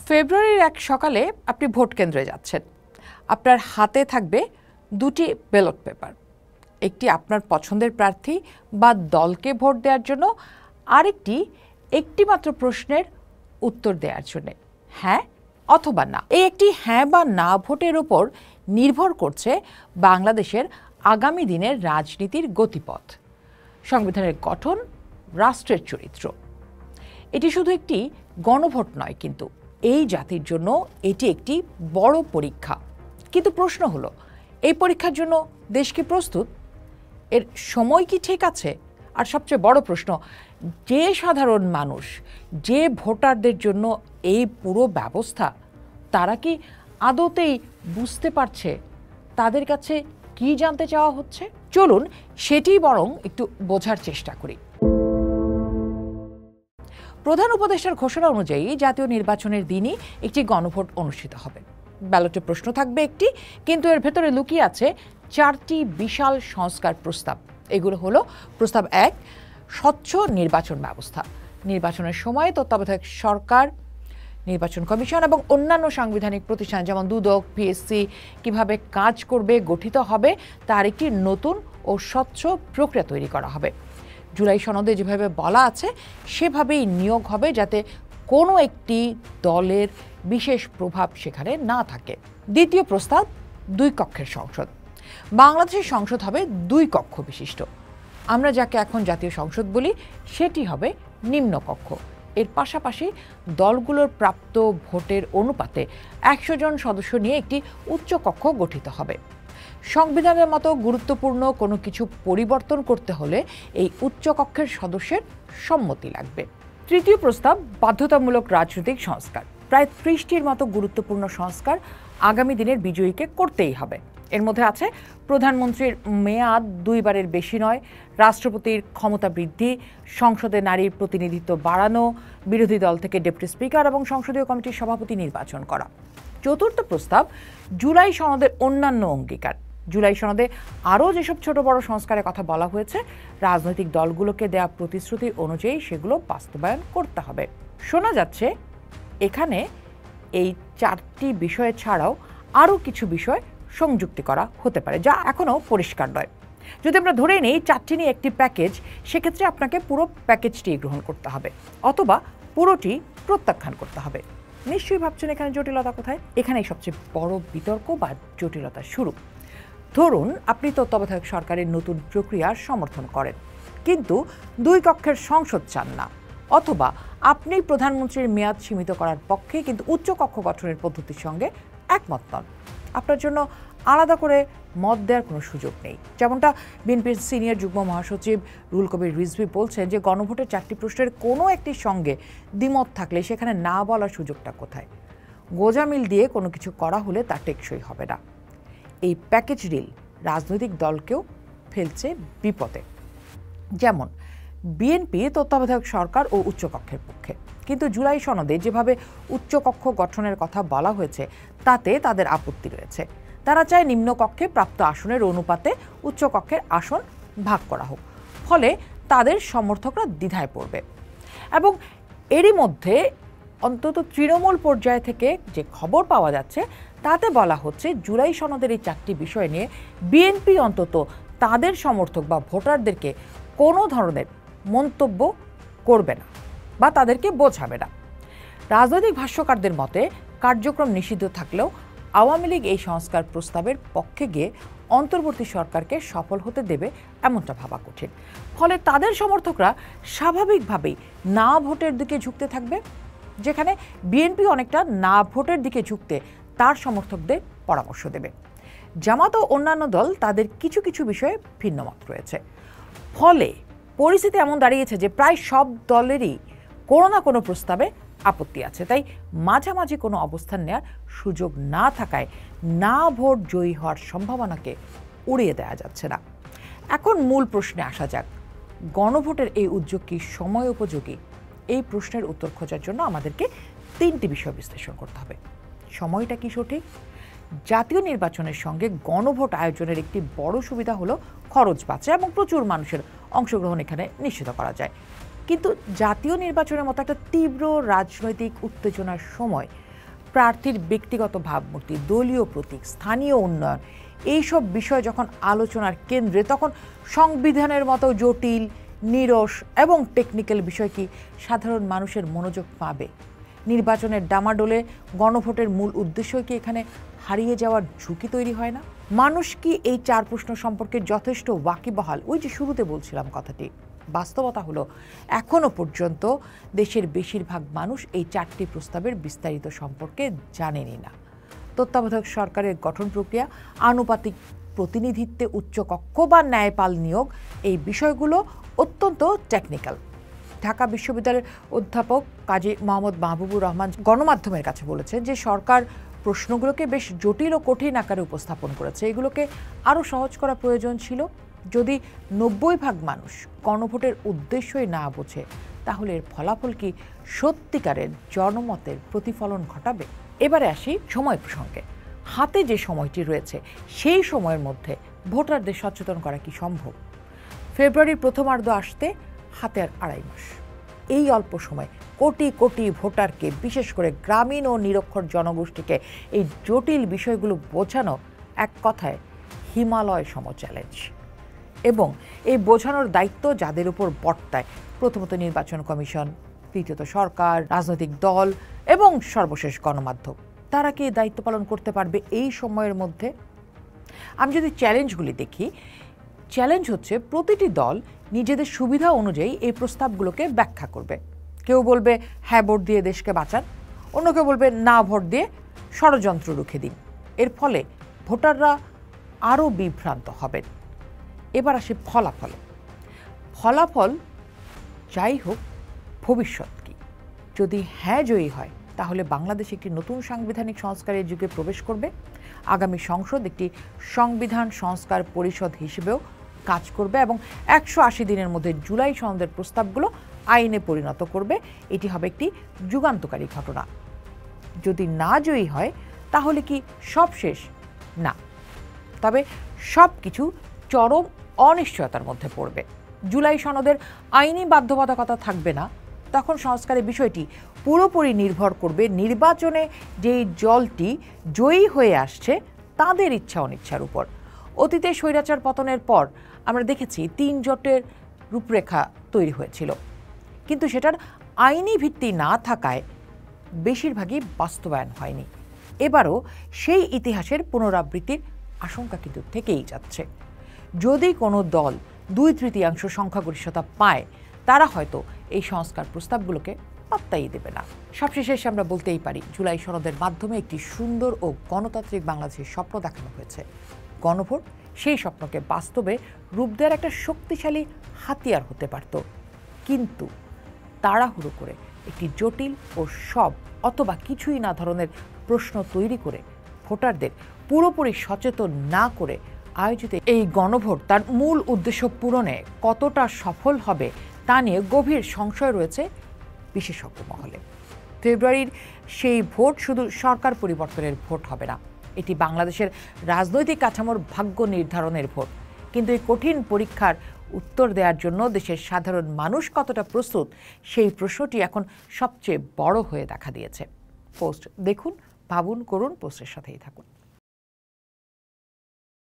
ফেব্রুয়ারির এক সকালে আপনি ভোট কেন্দ্রে যাচ্ছেন। আপনার হাতে থাকবে দুটি ব্যালট পেপার, একটি আপনার পছন্দের প্রার্থী বা দলকে ভোট দেওয়ার জন্য, আরেকটি একটি মাত্র প্রশ্নের উত্তর দেওয়ার জন্য, হ্যাঁ অথবা না। এই একটি হ্যাঁ বা না ভোটের উপর নির্ভর করছে বাংলাদেশের আগামী দিনের রাজনীতির গতিপথ, সংবিধানের গঠন, রাষ্ট্রের চরিত্র। এটি শুধু একটি গণভোট নয়, কিন্তু এই জাতির জন্য এটি একটি বড় পরীক্ষা। কিন্তু প্রশ্ন হলো, এই পরীক্ষার জন্য দেশ কি প্রস্তুত? এর সময় কি ঠিক আছে? আর সবচেয়ে বড় প্রশ্ন, যে সাধারণ মানুষ, যে ভোটারদের জন্য এই পুরো ব্যবস্থা, তারা কি আদতেই বুঝতে পারছে তাদের কাছে কি জানতে চাওয়া হচ্ছে? চলুন সেটি বরং একটু বোঝার চেষ্টা করি। প্রধান উপদেষ্টার ঘোষণা অনুযায়ী জাতীয় নির্বাচনের দিনই একটি গণভোট অনুষ্ঠিত হবে। ব্যালটে প্রশ্ন থাকবে একটি, কিন্তু এর ভেতরে লুকিয়ে আছে 4টি বিশাল সংস্কার প্রস্তাব। এগুলো হলো: প্রস্তাব 1, স্বচ্ছ নির্বাচন ব্যবস্থা। নির্বাচনের সময় তত্ত্বাবধায়ক সরকার, নির্বাচন কমিশন এবং অন্যান্য সাংবিধানিক প্রতিষ্ঠান যেমন দুদক, পিএসসি কিভাবে কাজ করবে, গঠিত হবে, তার একটি নতুন ও স্বচ্ছ প্রক্রিয়া তৈরি করা হবে। জুলাই সনদে যেভাবে বলা আছে সেভাবেই নিয়োগ হবে, যাতে কোনো একটি দলের বিশেষ প্রভাব সেখানে না থাকে। দ্বিতীয় প্রস্তাব, 2 কক্ষের সংসদ। বাংলাদেশের সংসদ হবে 2 কক্ষ বিশিষ্ট। আমরা যাকে এখন জাতীয় সংসদ বলি, সেটি হবে নিম্নকক্ষ। এর পাশাপাশি দলগুলোর প্রাপ্ত ভোটের অনুপাতে 100 জন সদস্য নিয়ে একটি উচ্চকক্ষ গঠিত হবে। সংবিধানের মতো গুরুত্বপূর্ণ কোনো কিছু পরিবর্তন করতে হলে এই উচ্চকক্ষের সদস্যের সম্মতি লাগবে। তৃতীয় প্রস্তাব, বাধ্যতামূলক রাজনৈতিক সংস্কার। প্রায় 30টির মতো গুরুত্বপূর্ণ সংস্কার আগামী দিনের বিজয়ীকে করতেই হবে। এর মধ্যে আছে প্রধানমন্ত্রীর মেয়াদ 2 বারের বেশি নয়, রাষ্ট্রপতির ক্ষমতা বৃদ্ধি, সংসদে নারীর প্রতিনিধিত্ব বাড়ানো, বিরোধী দল থেকে ডেপুটি স্পিকার এবং সংসদীয় কমিটির সভাপতি নির্বাচন করা। চতুর্থ প্রস্তাব, জুলাই সনদের অন্যান্য অঙ্গীকার। জুলাই সনদে আরও যেসব ছোট বড় সংস্কারের কথা বলা হয়েছে, রাজনৈতিক দলগুলোকে দেয়া প্রতিশ্রুতি অনুযায়ী সেগুলো বাস্তবায়ন করতে হবে। শোনা যাচ্ছে এখানে এই 4টি বিষয় ছাড়াও আরও কিছু বিষয় সংযুক্তি করা হতে পারে, যা এখনও পরিষ্কার নয়। যদি আমরা ধরেই নেই 4টি নিয়ে একটি প্যাকেজ, সেক্ষেত্রে আপনাকে পুরো প্যাকেজটি গ্রহণ করতে হবে অথবা পুরোটি প্রত্যাখ্যান করতে হবে। নিশ্চয়ই ভাবছেন এখানে জটিলতা কোথায়? এখানেই সবচেয়ে বড় বিতর্ক বা জটিলতা শুরু। ধরুন আপনি তত্ত্বাবধায়ক সরকারের নতুন প্রক্রিয়ার সমর্থন করেন, কিন্তু 2 কক্ষের সংসদ চান না, অথবা আপনি প্রধানমন্ত্রীর মেয়াদ সীমিত করার পক্ষে কিন্তু উচ্চ কক্ষ গঠনের পদ্ধতির সঙ্গে একমত নন। আপনার জন্য আলাদা করে মত দেওয়ার কোনো সুযোগ নেই। যেমনটা বিএনপির সিনিয়র যুগ্ম মহাসচিব রুহুল কবির রিজভী বলছেন যে গণভোটের 4টি প্রশ্নের কোনো একটির সঙ্গে দ্বিমত থাকলে সেখানে না বলার সুযোগটা কোথায়? গোঁজামিল দিয়ে কোনো কিছু করা হলে তা টেকসই হবে না। এই প্যাকেজ ডিল রাজনৈতিক দলকেও ফেলছে বিপদে। যেমন বিএনপি তত্ত্বাবধায়ক সরকার ও উচ্চকক্ষের পক্ষে, কিন্তু জুলাই সনদে যেভাবে উচ্চকক্ষ গঠনের কথা বলা হয়েছে তাতে তাদের আপত্তি রয়েছে। তারা চায় নিম্নকক্ষে প্রাপ্ত আসনের অনুপাতে উচ্চকক্ষের আসন ভাগ করা হোক, ফলে তাদের সমর্থকরা দ্বিধায় পড়বে। এবং এরই মধ্যে অন্তত তৃণমূল পর্যায় থেকে যে খবর পাওয়া যাচ্ছে তাতে বলা হচ্ছে জুলাই সনদের এই 4টি বিষয় নিয়ে বিএনপি অন্তত তাদের সমর্থক বা ভোটারদেরকে কোনো ধরনের মন্তব্য করবে না বা তাদেরকে বোঝাবে না। রাজনৈতিক ভাষ্যকারদের মতে কার্যক্রম নিষিদ্ধ থাকলেও আওয়ামী লীগ এই সংস্কার প্রস্তাবের পক্ষে গিয়ে অন্তর্বর্তী সরকারকে সফল হতে দেবে এমনটা ভাবা কঠিন। ফলে তাদের সমর্থকরা স্বাভাবিকভাবেই না ভোটের দিকে ঝুঁকতে থাকবে, যেখানে বিএনপি অনেকটা না ভোটের দিকে ঝুঁকতে তার সমর্থকদের পরামর্শ দেবে। জামাত ও অন্যান্য দল তাদের কিছু কিছু বিষয়ে ভিন্ন মত রয়েছে। ফলে পরিস্থিতি এমন দাঁড়িয়েছে যে প্রায় সব দলেরই কোনো না কোনো প্রস্তাবে আপত্তি আছে। তাই মাঝামাঝি কোনো অবস্থান নেওয়ার সুযোগ না থাকায় না ভোট জয়ী হওয়ার সম্ভাবনাকে উড়িয়ে দেওয়া যাচ্ছে না। এখন মূল প্রশ্নে আসা যাক, গণভোটের এই উদ্যোগ কি সময় উপযোগী? এই প্রশ্নের উত্তর খোঁজার জন্য আমাদেরকে 3টি বিষয় বিশ্লেষণ করতে হবে। সময়টা কি সঠিক? জাতীয় নির্বাচনের সঙ্গে গণভোট আয়োজনের একটি বড় সুবিধা হলো খরচ বাঁচে এবং প্রচুর মানুষের অংশগ্রহণ এখানে নিশ্চিত করা যায়। কিন্তু জাতীয় নির্বাচনের মতো একটা তীব্র রাজনৈতিক উত্তেজনার সময় প্রার্থীর ব্যক্তিগত ভাবমূর্তি, দলীয় প্রতীক, স্থানীয় উন্নয়ন, এইসব বিষয় যখন আলোচনার কেন্দ্রে, তখন সংবিধানের মতো জটিল, নিরস এবং টেকনিক্যাল বিষয় কি সাধারণ মানুষের মনোযোগ পাবে? নির্বাচনের ডামাডোলে গণভোটের মূল উদ্দেশ্যই কি এখানে হারিয়ে যাওয়ার ঝুঁকি তৈরি হয় না? মানুষ কি এই 4 প্রশ্ন সম্পর্কে যথেষ্ট ওয়াকিবহাল? ওই যে শুরুতে বলছিলাম কথাটি, বাস্তবতা হলো এখনো পর্যন্ত দেশের বেশিরভাগ মানুষ এই 4টি প্রস্তাবের বিস্তারিত সম্পর্কে জানেনই না। তত্ত্বাবধায়ক সরকারের গঠন প্রক্রিয়া, আনুপাতিক প্রতিনিধিত্বে উচ্চকক্ষ বা ন্যায়পাল নিয়োগ, এই বিষয়গুলো অত্যন্ত টেকনিক্যাল। ঢাকা বিশ্ববিদ্যালয়ের অধ্যাপক কাজী মোহাম্মদ মাহবুবুর রহমান গণমাধ্যমের কাছে বলেছেন যে সরকার প্রশ্নগুলোকে বেশ জটিল ও কঠিন আকারে উপস্থাপন করেছে। এগুলোকে আরও সহজ করা প্রয়োজন ছিল। যদি 90% মানুষ গণভোটের উদ্দেশ্যই না বোঝে, তাহলে এর ফলাফল কি সত্যিকারের জনমতের প্রতিফলন ঘটাবে? এবারে আসি সময় প্রসঙ্গে। হাতে যে সময়টি রয়েছে, সেই সময়ের মধ্যে ভোটারদের সচেতন করা কি সম্ভব? ফেব্রুয়ারির প্রথমার্ধ আসতে হাতে আর 2.5 মাস। এই অল্প সময় কোটি কোটি ভোটারকে, বিশেষ করে গ্রামীণ ও নিরক্ষর জনগোষ্ঠীকে এই জটিল বিষয়গুলো বোঝানো এক কথায় হিমালয় সম চ্যালেঞ্জ। এবং এই বোঝানোর দায়িত্ব যাদের উপর বর্তায়, প্রথমত নির্বাচন কমিশন, দ্বিতীয়ত সরকার, রাজনৈতিক দল এবং সর্বশেষ গণমাধ্যম। তারা কি দায়িত্ব পালন করতে পারবে এই সময়ের মধ্যে? আমি যদি চ্যালেঞ্জগুলি দেখি, চ্যালেঞ্জ হচ্ছে প্রতিটি দল নিজেদের সুবিধা অনুযায়ী এই প্রস্তাবগুলোকে ব্যাখ্যা করবে। কেউ বলবে হ্যাঁ ভোট দিয়ে দেশকে বাঁচান, অন্য কেউ বলবে না ভোট দিয়ে ষড়যন্ত্র রুখে দিন। এর ফলে ভোটাররা আরও বিভ্রান্ত হবেন। এবার আসে ফলাফলে। ফলাফল যাই হোক, ভবিষ্যৎ কি? যদি হ্যাঁ জয়ী হয়, তাহলে বাংলাদেশ একটি নতুন সাংবিধানিক সংস্কারের যুগে প্রবেশ করবে। আগামী সংসদ একটি সংবিধান সংস্কার পরিষদ হিসেবেও কাজ করবে এবং 180 দিনের মধ্যে জুলাই সনদের প্রস্তাবগুলো আইনে পরিণত করবে। এটি হবে একটি যুগান্তকারী ঘটনা। যদি না জয়ী হয়, তাহলে কি সব শেষ? না, তবে সব কিছু চরম অনিশ্চয়তার মধ্যে পড়বে। জুলাই সনদের আইনি বাধ্যবাধকতা থাকবে না। তখন সংস্কারের বিষয়টি পুরোপুরি নির্ভর করবে নির্বাচনে যেই দলটি জয়ী হয়ে আসছে তাদের ইচ্ছা অনিচ্ছার উপর। অতীতে স্বৈরাচার পতনের পর আমরা দেখেছি 3 জোটের রূপরেখা তৈরি হয়েছিল, কিন্তু সেটার আইনি ভিত্তি না থাকায় বেশিরভাগই বাস্তবায়ন হয়নি। এবারও সেই ইতিহাসের পুনরাবৃত্তির আশঙ্কা কিন্তু থেকেই যাচ্ছে। যদি কোনো দল 2/3 সংখ্যাগরিষ্ঠতা পায়, তারা হয়তো এই সংস্কার প্রস্তাবগুলোকে পাত্তাই দেবে না। সবশেষে আমরা বলতেই পারি, জুলাই সনদের মাধ্যমে একটি সুন্দর ও গণতান্ত্রিক বাংলাদেশের স্বপ্ন দেখানো হয়েছে। গণভোট সেই স্বপ্নকে বাস্তবে রূপ দেওয়ার একটা শক্তিশালী হাতিয়ার হতে পারত। কিন্তু তাড়াহুড়ো করে একটি জটিল ও সব অথবা কিছুই না ধরনের প্রশ্ন তৈরি করে ভোটারদের পুরোপুরি সচেতন না করে আয়োজিত এই গণভোট তার মূল উদ্দেশ্য পূরণে কতটা সফল হবে তা নিয়ে গভীর সংশয় রয়েছে বিশেষজ্ঞ মহলে। ফেব্রুয়ারির সেই ভোট শুধু সরকার পরিবর্তনের ভোট হবে না, এটি বাংলাদেশের রাজনৈতিক কাঠামোর ভাগ্য নির্ধারণের ভোট। কিন্তু এই কঠিন পরীক্ষার উত্তর দেওয়ার জন্য দেশের সাধারণ মানুষ কতটা প্রস্তুত, সেই প্রশ্নটি এখন সবচেয়ে বড় হয়ে দেখা দিয়েছে। পোস্ট দেখুন, ভাবুন, করুন, পোস্টের সাথেই থাকুন।